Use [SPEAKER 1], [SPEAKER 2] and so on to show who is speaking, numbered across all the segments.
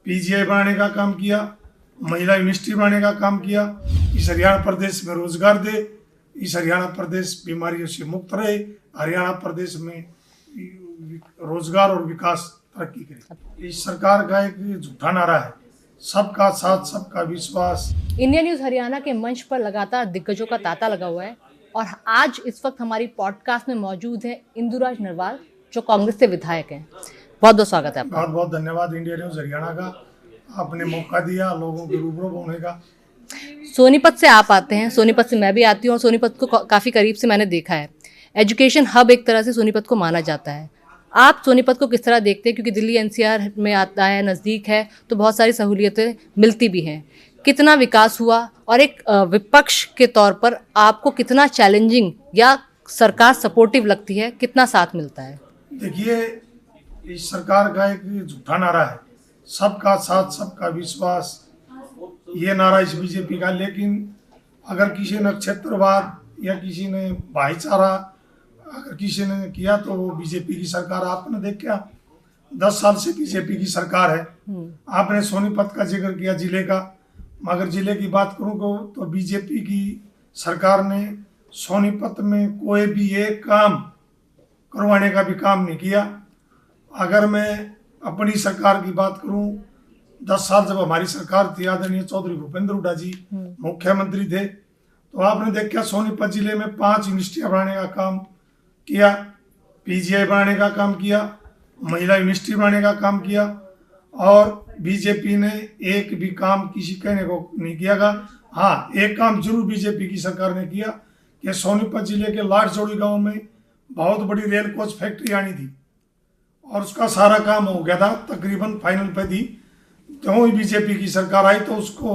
[SPEAKER 1] PGI बनाने का काम किया, महिला यूनिवर्सिटी बनाने का काम किया, इस हरियाणा प्रदेश में रोजगार दे, इस हरियाणा प्रदेश बीमारियों से मुक्त रहे, हरियाणा प्रदेश में रोजगार और विकास तरक्की करे। इस सरकार का एक झूठा नारा है, सबका साथ सबका विश्वास।
[SPEAKER 2] इंडिया न्यूज हरियाणा के मंच पर लगातार दिग्गजों का तांता लगा हुआ है और आज इस वक्त हमारी पॉडकास्ट में मौजूद है इंदुराज नरवाल, जो कांग्रेस से विधायक हैं। बहुत बहुत स्वागत है आपका।
[SPEAKER 1] बहुत बहुत धन्यवाद इंडिया न्यूज हरियाणा का, आपने मौका दिया लोगों के रूबरू होने का।
[SPEAKER 2] सोनीपत से आप आते हैं, सोनीपत से मैं भी आती हूँ और सोनीपत को काफ़ी करीब से मैंने देखा है। एजुकेशन हब एक तरह से सोनीपत को माना जाता है। आप सोनीपत को किस तरह देखते हैं? क्योंकि दिल्ली एनसीआर में आता है, नज़दीक है, तो बहुत सारी सहूलियतें मिलती भी हैं। कितना विकास हुआ और एक विपक्ष के तौर पर आपको कितना चैलेंजिंग या सरकार सपोर्टिव लगती है, कितना साथ मिलता है?
[SPEAKER 1] देखिए, इस सरकार का एक झूठा नारा है, सबका साथ सबका विश्वास, ये नारा इस बीजेपी का। लेकिन अगर किसी ने क्षेत्रवाद या किसी ने भाईचारा अगर किसी ने किया तो वो बीजेपी की सरकार। आपने देखा 10 साल से बीजेपी की सरकार है। आपने सोनीपत का जिक्र किया जिले का, मगर जिले की बात करूँ तो बीजेपी की सरकार ने सोनीपत में कोई भी एक काम करवाने का भी काम नहीं किया। अगर मैं अपनी सरकार की बात करूं, 10 साल जब हमारी सरकार थी, आदरणीय चौधरी भूपेंद्र हुड्डा जी मुख्यमंत्री थे, तो आपने देखा सोनीपत जिले में 5 यूनिवर्सिटियां बनाने का काम किया, पीजीआई बनाने का काम किया, महिला यूनिवर्सिटी बनाने का काम किया, और बीजेपी ने एक भी काम किसी कहने को नहीं किया। हाँ, एक काम जरूर बीजेपी की सरकार ने किया कि सोनीपत जिले के लाठजोड़ी गांव में बहुत बड़ी रेल कोच फैक्ट्री आनी थी और उसका सारा काम हो गया था, तकरीबन फाइनल पे थी। तो बीजेपी की सरकार आई तो उसको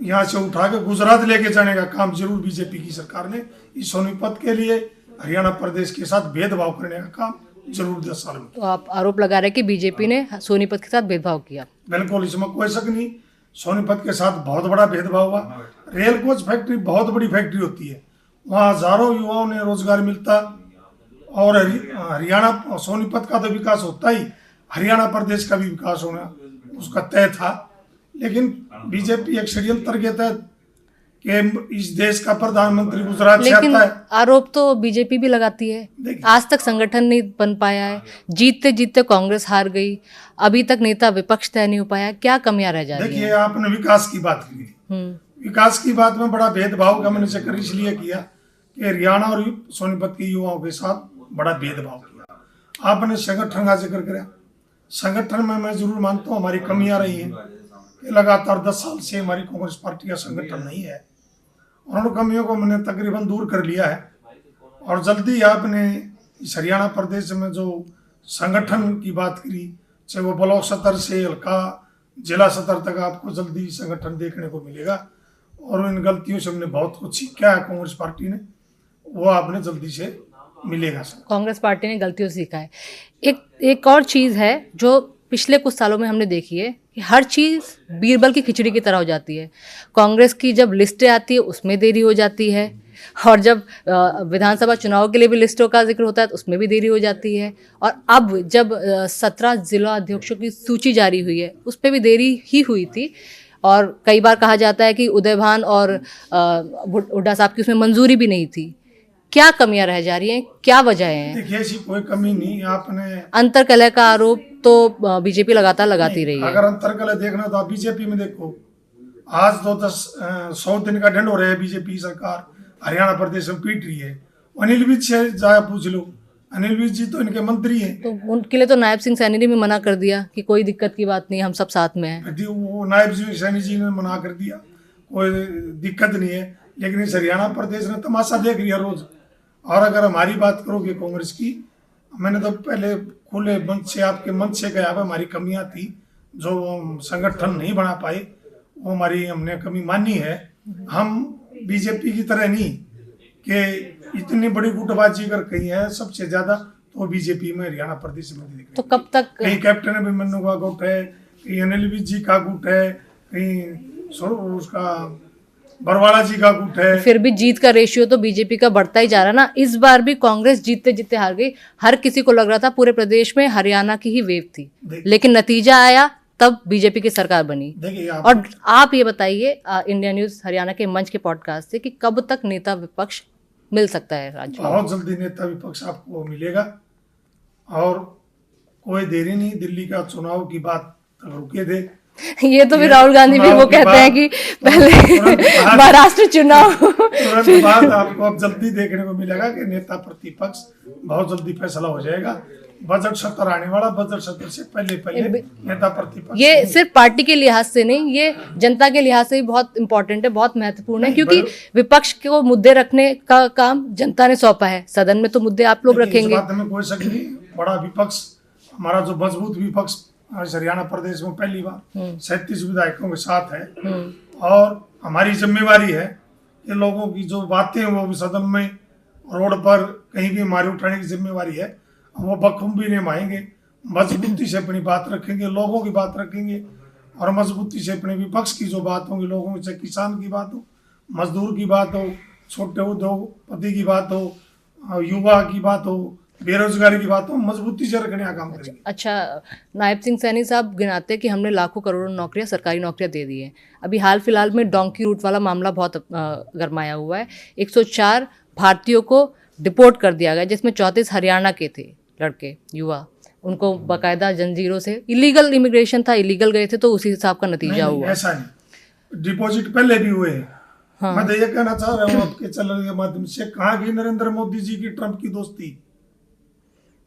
[SPEAKER 1] यहाँ से उठा के गुजरात लेके जाने का काम जरूर बीजेपी की सरकार ने इस सोनीपत के लिए हरियाणा प्रदेश के साथ भेदभाव करने का काम जरूर 10 साल में।
[SPEAKER 2] तो आप आरोप लगा रहे हैं कि बीजेपी ने सोनीपत के साथ भेदभाव किया?
[SPEAKER 1] बिल्कुल, इसमें कोई शक नहीं। सोनीपत के साथ बहुत बड़ा भेदभाव हुआ। रेल कोच फैक्ट्री बहुत बड़ी फैक्ट्री होती है, वहाँ हजारों युवाओं ने रोजगार मिलता और हरियाणा सोनीपत का तो विकास होता ही, हरियाणा प्रदेश का भी विकास होना उसका तय था। लेकिन बीजेपी एक षड्यंत्र के तहत कि इस देश का प्रधानमंत्री गुजरात से आता है।
[SPEAKER 2] आरोप तो बीजेपी भी लगाती है। आज तक संगठन नहीं बन पाया है, जीतते जीतते कांग्रेस हार गई, अभी तक नेता विपक्ष तय नहीं हो पाया। क्या कमियां रह जा रही हैं?
[SPEAKER 1] देखिए, आपने विकास की बात की, विकास की बात में बड़ा भेदभाव का मैंने जिक्र इसलिए किया कि हरियाणा और सोनीपत के युवाओं के साथ बड़ा भेदभाव किया। आपने संगठन का जिक्र किया, संगठन में मैं जरूर मानता हूँ हमारी कमियां रही हैं कि लगातार 10 साल से हमारी कांग्रेस पार्टी का संगठन नहीं है, और उन कमियों को मैंने तकरीबन दूर कर लिया है। और जल्दी आपने इस हरियाणा प्रदेश में जो संगठन की बात करी, चाहे वो ब्लॉक स्तर से हल्का जिला स्तर तक, आपको जल्दी संगठन देखने को मिलेगा। और इन गलतियों से हमने बहुत कुछ सीखा है कांग्रेस पार्टी ने, वो आपने जल्दी से मिलेगा।
[SPEAKER 2] कांग्रेस पार्टी ने गलतियों से सीखा है। एक और चीज़ है जो पिछले कुछ सालों में हमने देखी है कि हर चीज़ बीरबल की खिचड़ी की तरह हो जाती है। कांग्रेस की जब लिस्टें आती है उसमें देरी हो जाती है, और जब विधानसभा चुनाव के लिए भी लिस्टों का जिक्र होता है तो उसमें भी देरी हो जाती है। और अब जब 17 जिला अध्यक्षों की सूची जारी हुई है उस पर भी देरी ही हुई थी, और कई बार कहा जाता है कि उदयभान और हुड्डा साहब की उसमें मंजूरी भी नहीं थी। क्या कमियां रह जा रही हैं, क्या वजह है?
[SPEAKER 1] देखिए, ऐसी कोई कमी नहीं। आपने
[SPEAKER 2] अंतरकलह का आरोप तो बीजेपी लगातार लगाती रही है।
[SPEAKER 1] अगर अंतरकलह देखना तो आप बीजेपी में देखो, आज तो 100 दिन का दंड हो रहा है, बीजेपी सरकार हरियाणा प्रदेश में पीट रही है। अनिल विज से जाया पूछ लो, अनिल विज जी तो इनके मंत्री हैं।
[SPEAKER 2] तो उनके लिए तो नायब सिंह सैनी ने भी मना कर दिया कि कोई दिक्कत की बात नहीं, हम सब साथ में हैं।
[SPEAKER 1] वो नायब सिंह सैनी जी ने मना कर दिया, कोई दिक्कत नहीं है। लेकिन इस हरियाणा प्रदेश ने तमाशा देख लिया रोज। और अगर हमारी बात करोगे कांग्रेस की, मैंने तो पहले खुले मंच से आपके मंच से कहा, हमारी कमियां थी जो संगठन नहीं बना पाए, वो हमारी हमने कमी मानी है। हम बीजेपी की तरह नहीं कि इतनी बड़ी गुटबाजी कर कही है, सबसे ज्यादा तो बीजेपी में हरियाणा प्रदेश में दिख।
[SPEAKER 2] तो कब तक?
[SPEAKER 1] कहीं कैप्टन अभिमन्यु का गुट है, कहीं अनिल विज जी का गुट है, कहीं उसका बरवाड़ा जी का गुट है।
[SPEAKER 2] फिर भी जीत का रेशियो तो बीजेपी का बढ़ता ही जा रहा ना। इस बार भी कांग्रेस जीतते जीतते हार गई। हर किसी को लग रहा था पूरे प्रदेश में हरियाणा की ही वेव थी, लेकिन नतीजा आया तब बीजेपी की सरकार बनी।
[SPEAKER 1] देखिए
[SPEAKER 2] और आप ये बताइए इंडिया न्यूज हरियाणा के मंच के पॉडकास्ट से कि कब तक नेता विपक्ष मिल सकता है राज्य में?
[SPEAKER 1] बहुत जल्दी नेता विपक्ष आपको मिलेगा और कोई देरी नहीं। दिल्ली का चुनाव की बात रुके थे,
[SPEAKER 2] ये तो फिर राहुल गांधी भी वो कहते हैं कि पहले महाराष्ट्र चुनाव
[SPEAKER 1] तुरंत बाद आपको अब जल्दी देखने को मिलेगा कि नेता प्रतिपक्ष बहुत जल्दी फैसला हो जाएगा। बजट सत्र आने वाला, बजट सत्र से पहले पहले नेता प्रतिपक्ष
[SPEAKER 2] ये सिर्फ पार्टी के लिहाज से नहीं, ये जनता के लिहाज से भी बहुत इंपॉर्टेंट है, बहुत महत्वपूर्ण है, क्योंकि विपक्ष को मुद्दे रखने का काम जनता ने सौंपा है। सदन में तो मुद्दे आप लोग रखेंगे।
[SPEAKER 1] इस बात में कोई शक नहीं। बड़ा विपक्ष, हमारा जो मजबूत विपक्ष हरियाणा प्रदेश में पहली बार 37 विधायकों के साथ है और हमारी जिम्मेवारी है कि लोगों की जो बातें हैं वो भी सदन में, रोड पर कहीं भी हमारी उठाने की जिम्मेवारी है। वो बखूबी निभाएंगे, मजबूती से अपनी बात रखेंगे, लोगों की बात रखेंगे और मजबूती से अपने विपक्ष की जो बात होंगी, लोगों की, चाहे किसान की बात हो, मजदूर की बात हो, छोटे उद्योगपति की बात हो, युवा की बात हो, बेरोजगारी की बात हो, मजबूती से रखने का काम करेंगे।
[SPEAKER 2] अच्छा, नायब सिंह सैनी साहब गिनाते कि हमने लाखों करोड़ों नौकरियां, सरकारी नौकरियां दे दी हैं। अभी हाल फिलहाल में डोंकी रूट वाला मामला बहुत गरमाया हुआ है। 104 भारतीयों को डिपोर्ट कर दिया गया, जिसमें 34 हरियाणा के थे लड़के, युवा। उनको बाकायदा जंजीरों से, इलीगल इमिग्रेशन था, इलीगल गए थे, तो उसी हिसाब का नतीजा हुआ।
[SPEAKER 1] ऐसा नहीं, डिपॉजिट पहले भी हुए हैं। हाँ। मैं तो ये कहना चाह रहा हूँ आपके चैनल के माध्यम से, कहाँ गई नरेंद्र मोदी जी की ट्रंप की दोस्ती?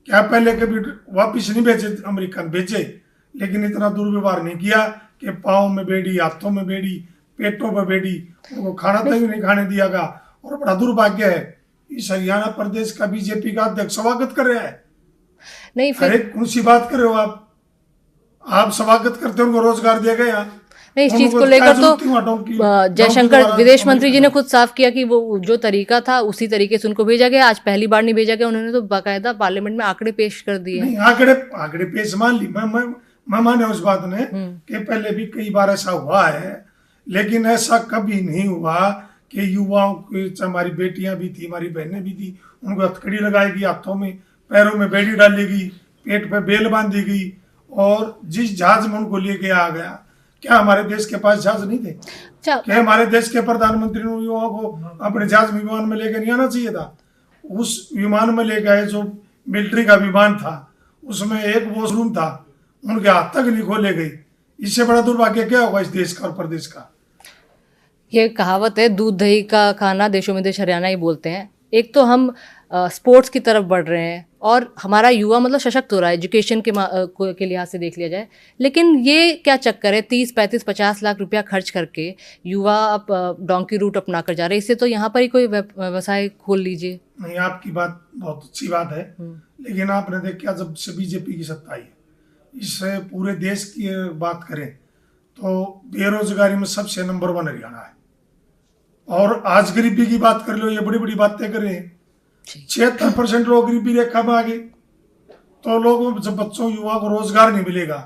[SPEAKER 1] क्या पहले कभी वापिस नहीं भेजे अमेरिकन? भेजे, लेकिन इतना दुर्व्यवहार नहीं किया कि पाँव में बेड़ी, हाथों में बेड़ी, पेटों में बेड़ी, उनको खाना तक नहीं खाने दिया गया। और बड़ा दुर्भाग्य है, इस हरियाणा प्रदेश का बीजेपी का अध्यक्ष स्वागत कर रहा है।
[SPEAKER 2] नहीं,
[SPEAKER 1] अरे कौन सी बात कर रहे हो आप स्वागत करते हो, उनको रोजगार दिया गया।
[SPEAKER 2] नहीं, इस चीज को लेकर तो जयशंकर विदेश मंत्री जी ने खुद साफ किया कि वो जो तरीका था उसी तरीके से उनको भेजा गया। आज पहली बार नहीं भेजा गया, उन्होंने तो बाकायदा पार्लियामेंट में आंकड़े पेश कर दिए।
[SPEAKER 1] नहीं, आंकड़े पेश मान ली, मैं माने उस बात ने कि पहले भी कई बार ऐसा हुआ है, लेकिन ऐसा कभी नहीं हुआ कि युवाओं की, हमारी बेटियां भी थी, हमारी बहनें भी थी, उनको हथकड़ी लगाएगी, हाथों में पैरों में बेड़ी डालेगी, पेट पे बेल बांधी गई और जिस जहाज में उनको लेके आ गया। क्या हमारे देश के पास जहाज नहीं थे? क्या हमारे देश के प्रधानमंत्री ने युवाओं को अपने जहाज विमान में लेकर नहीं आना चाहिए था? उस विमान में ले गए जो मिलिट्री का विमान था, उसमें एक वॉशरूम था, उनके हाथ तक नहीं खोले गई। इससे बड़ा दुर्भाग्य क्या होगा इस देश का और प्रदेश का?
[SPEAKER 2] ये कहावत है, दूध दही का खाना देशों में देश हरियाणा ही बोलते हैं। एक तो हम स्पोर्ट्स की तरफ बढ़ रहे हैं और हमारा युवा मतलब सशक्त हो रहा है, एजुकेशन के लिहाज से देख लिया जाए, लेकिन ये क्या चक्कर है, 30, 35, 50 लाख रुपया खर्च करके युवा अब डोंकी रूट अपना कर जा रहे हैं। इससे तो यहाँ पर ही कोई व्यवसाय खोल लीजिए।
[SPEAKER 1] नहीं, आपकी बात बहुत अच्छी बात है, लेकिन आपने देखा जब से बीजेपी की सत्ता आई, इससे पूरे देश की बात करें तो बेरोजगारी में सबसे नंबर 1 हरियाणा है। और आज गरीबी की बात कर लो, ये बड़ी बड़ी बातें करें, 76% लोग गरीबी रेखा में आ गए। तो लोगों, जब बच्चों, युवा को रोजगार नहीं मिलेगा,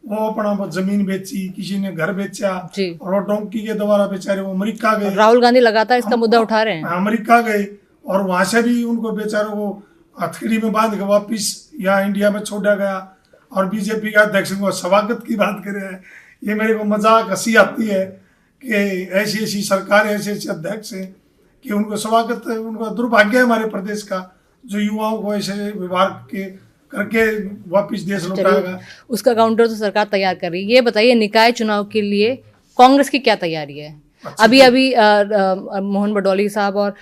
[SPEAKER 1] वो अपना जमीन बेची, किसी ने घर बेचा और डोंकी के द्वारा बेचारे वो अमेरिका गए।
[SPEAKER 2] राहुल गांधी लगातार इसका मुद्दा उठा रहे हैं।
[SPEAKER 1] अमेरिका गए और वहां से भी उनको बेचारों को हथकड़ी में बांध के वापिस यहाँ इंडिया में छोड़ा गया। और बीजेपी का अध्यक्ष को स्वागत की बात कर रहे हैं। ये मेरे को मजाक हंसी आती है कि ऐसी ऐसी सरकार, ऐसे ऐसे अध्यक्ष हैं कि उनको स्वागत, उनका दुर्भाग्य है हमारे प्रदेश का, जो युवाओं को ऐसे व्यवहार के करके वापिस देश लौटाएगा।
[SPEAKER 2] उसका काउंटर तो सरकार तैयार कर रही है। ये बताइए, निकाय चुनाव के लिए कांग्रेस की क्या तैयारी है? अभी मोहन भदौली साहब और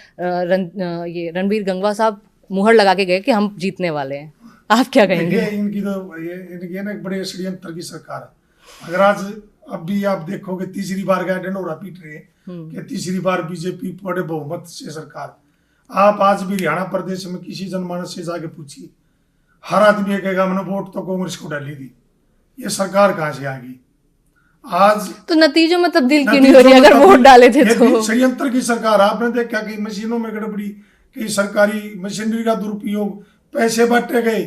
[SPEAKER 2] ये रणबीर गंगवा साहब मुहर लगा के गए कि हम जीतने वाले हैं। आप क्या कहेंगे?
[SPEAKER 1] इनकी तो ये ना एक बड़े षड्यंत्र की सरकार है। अगर आज अब भी आप देखोगे, तीसरी बार गया ढिंढोरा पीट रहे हैं कि तीसरी बार बीजेपी बड़े बहुमत से सरकार। आप आज भी हरियाणा प्रदेश में किसी जनमानस से जाके पूछिए, हर आदमी कहेगा हमने वोट तो कांग्रेस को डाली थी। ये सरकार कहाँ से आ गई? आज तो
[SPEAKER 2] नतीजों में तब्दील क्यों नहीं हो रही अगर वोट डाले थे तो?
[SPEAKER 1] षड्यंत्र की सरकार। आपने देखा कि मशीनों में गड़बड़ी, कि सरकारी मशीनरी का दुरुपयोग, पैसे बांटे गए।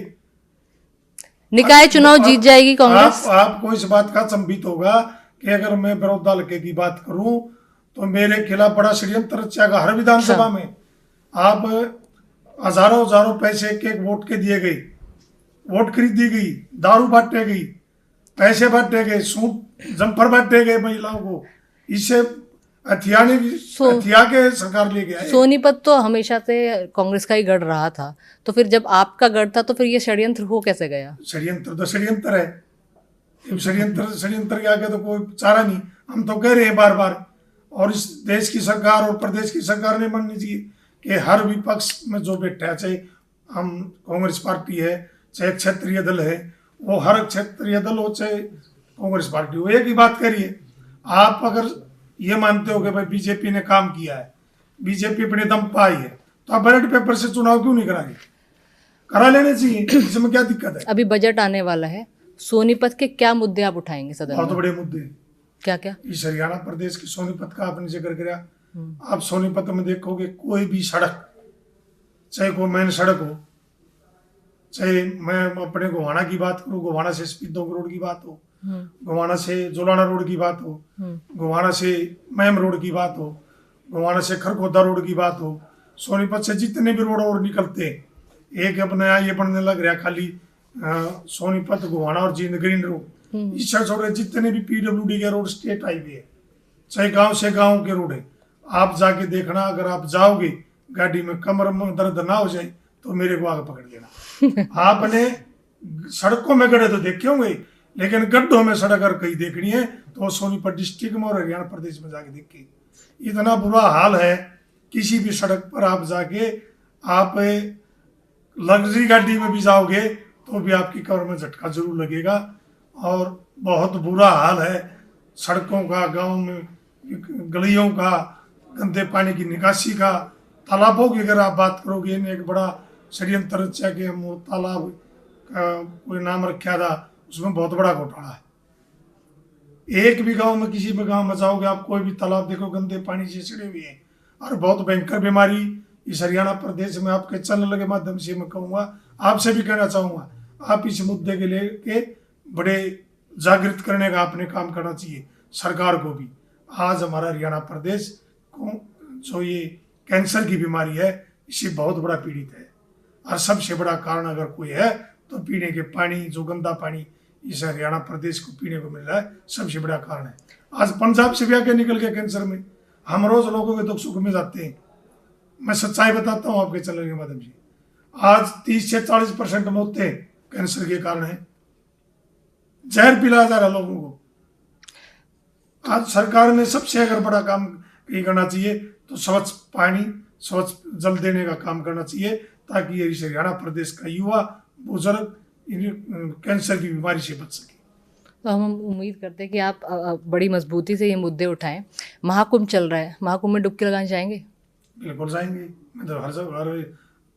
[SPEAKER 2] निकाय चुनाव जीत जाएगी कांग्रेस।
[SPEAKER 1] आपको इस बात का संबित होगा कि अगर मैं विरोध दल की बात करूं तो मेरे खिलाफ बड़ा षड्यंत्र रचा हर विधानसभा में। आप हजारों पैसे एक वोट के दिए गए, वोट खरीदी गई, दारू बांटे गई, पैसे बांटे गए, सूट जम्पर बांटे गए महिलाओं को, इससे हथिया के सरकार ले गया है।
[SPEAKER 2] सोनीपत तो हमेशा से कांग्रेस का ही गढ़ रहा था, तो फिर जब आपका गढ़ था तो फिर ये षड्यंत्र हो कैसे गया?
[SPEAKER 1] षड्यंत्र तो षड्यंत्र है, षड्यंत्र के आगे तो कोई चारा नहीं। हम तो कह रहे हैं बार बार, और इस देश की सरकार और प्रदेश की सरकार ने माननी चाहिए कि हर विपक्ष में जो बैठा है, चाहे हम कांग्रेस पार्टी है, चाहे क्षेत्रीय दल है, वो हर क्षेत्रीय दल हो चाहे कांग्रेस पार्टी हो, एक ही बात करिए। आप अगर ये मानते हो कि भाई बीजेपी ने काम किया है, बीजेपी अपने दम पर आई है, तो आप बैलेट पेपर से चुनाव क्यों नहीं कराएंगे? करा लेने चाहिए, इसमें क्या दिक्कत है?
[SPEAKER 2] अभी बजट आने वाला है, सोनीपत के क्या मुद्दे आप उठाएंगे सदन
[SPEAKER 1] बहुत
[SPEAKER 2] में?
[SPEAKER 1] बड़े मुद्दे हैं।
[SPEAKER 2] क्या क्या?
[SPEAKER 1] इस हरियाणा प्रदेश की सोनीपत का आपने जिक्र किया, आप सोनीपत में देखोगे कोई भी सड़क, चाहे कोई मेन सड़क हो, चाहे मैं अपने गोवाना की बात करूँ, गोवाना से स्पीडोक रोड की बात हो, गोवाना से जोलाना रोड की बात हो, गोवाना से मैम रोड की बात हो, गोवाना से खरगोदा रोड की बात हो, सोनीपत से जितने भी रोड और निकलते हैं, एक अपना ये बनने लग रहा खाली सोनीपत गोवाना और जींद ग्रीन रोड, इससे छोटे जितने भी पीडब्ल्यूडी के रोड, स्टेट हाईवे है, चाहे गांव से गांव के रोड है, आप जाके देखना। अगर आप जाओगे गाड़ी में कमर में दर्द ना हो जाए तो मेरे को आगे पकड़ लेना। आपने सड़कों में गड्ढे तो देखे होंगे, लेकिन गड्ढों में सड़क अगर कहीं देखनी है तो सोनीपत डिस्ट्रिक्ट में और हरियाणा प्रदेश में जाके देखिए, इतना बुरा हाल है। किसी भी सड़क पर आप जाके, आप लग्जरी गाड़ी में भी जाओगे तो भी आपकी कमर में झटका जरूर लगेगा, और बहुत बुरा हाल है सड़कों का, गांव में गलियों का, गंदे पानी की निकासी का, तालाबों की अगर आप बात करोगे, इन्हें एक बड़ा षड्यंत्र रचा कि हम वो तालाब का कोई नाम रखा था, उसमें बहुत बड़ा घोटाला है। एक भी गांव में, किसी भी गांव में जाओगे आप, कोई भी तालाब देखो गंदे पानी से सड़े हुए हैं, और बहुत भयंकर बीमारी इस हरियाणा प्रदेश में आपके चैनल के माध्यम से मैं कहूँगा, आपसे भी कहना चाहूँगा, आप इस मुद्दे के लेके बड़े जागृत करने का आपने काम करना चाहिए सरकार को भी। आज हमारा हरियाणा प्रदेश को जो ये कैंसर की बीमारी है, इससे बहुत बड़ा पीड़ित है, और सबसे बड़ा कारण अगर कोई है तो पीने के पानी, जो गंदा पानी इस हरियाणा प्रदेश को पीने को मिल रहा है, सबसे बड़ा कारण है। आज पंजाब से भी आके निकल गया कैंसर में। हम रोज लोगों के दुख सुख में जाते हैं, मैं सच्चाई बताता हूँ आपके चैनल के माध्यम से। आज 30 से 40% मौतें कैंसर के कारण है, जहर पिलाया जा रहा लोगों को। आज सरकार ने सबसे अगर बड़ा काम ये करना चाहिए तो स्वच्छ पानी, स्वच्छ जल देने का काम करना चाहिए, ताकि ये हरियाणा प्रदेश का युवा बुजुर्ग कैंसर की बीमारी से बच सके।
[SPEAKER 2] तो हम उम्मीद करते हैं कि आप बड़ी मजबूती से ये मुद्दे उठाएं। महाकुंभ चल रहा है, महाकुंभ में डुबकी लगाने जाएंगे?
[SPEAKER 1] बिल्कुल जाएंगे। मैं तो हर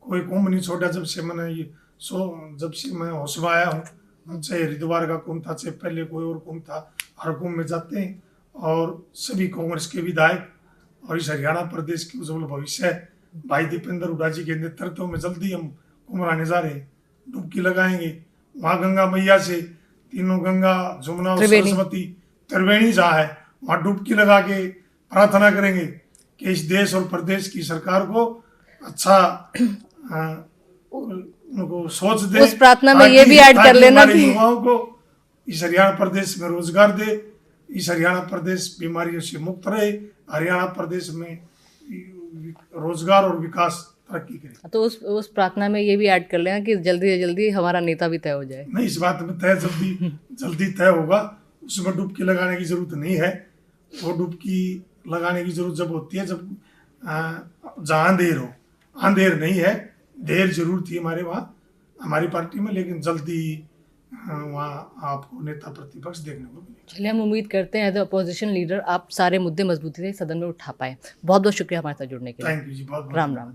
[SPEAKER 1] कोई कुंभ नहीं छोड़ा जब से मैंने ये जब से मैं होश में आया हूँ, चाहे हरिद्वार का कुंभ था, चाहे पहले कोई और कुंभ था, हर कुंभ में जाते हैं। और सभी कांग्रेस के विधायक और इस हरियाणा प्रदेश के उज्जवल भविष्य भाई दीपेंद्र हुड्डा जी के नेतृत्व में जल्दी हम कुंभ लाने जा रहे हैं, डुबकी लगाएंगे। वहाँ गंगा मैया से, तीनों गंगा, जमुना और सरस्वती, त्रिवेणी जहाँ है, वहाँ डुबकी लगा के प्रार्थना करेंगे कि इस देश और प्रदेश की सरकार को अच्छा उनको सोच दे।
[SPEAKER 2] उस प्रार्थना में ये भी ऐड कर लेना कि
[SPEAKER 1] युवाओं को इस हरियाणा प्रदेश में रोजगार दे, इस हरियाणा प्रदेश बीमारियों से मुक्त रहे, हरियाणा प्रदेश में रोजगार और विकास तरक्की करे।
[SPEAKER 2] तो उस प्रार्थना में ये भी ऐड कर लेना कि जल्दी से जल्दी हमारा नेता भी तय हो जाए।
[SPEAKER 1] नहीं, इस बात में तय जल्दी तय होगा, उसमें डुबकी लगाने की जरूरत नहीं है। वो डुबकी लगाने की जरूरत जब होती है जब जहाँ अंधेर हो। अंधेर नहीं है, देर जरूर थी हमारे वहाँ, हमारी पार्टी में, लेकिन जल्दी वहाँ आपको नेता प्रतिपक्ष देखने को मिलेगा।
[SPEAKER 2] चलिए, हम उम्मीद करते हैं एज ए अपोजिशन लीडर आप सारे मुद्दे मजबूती से सदन में उठा पाए। बहुत बहुत शुक्रिया हमारे साथ जुड़ने के लिए।
[SPEAKER 1] थैंक यू जी, बहुत
[SPEAKER 2] राम राम।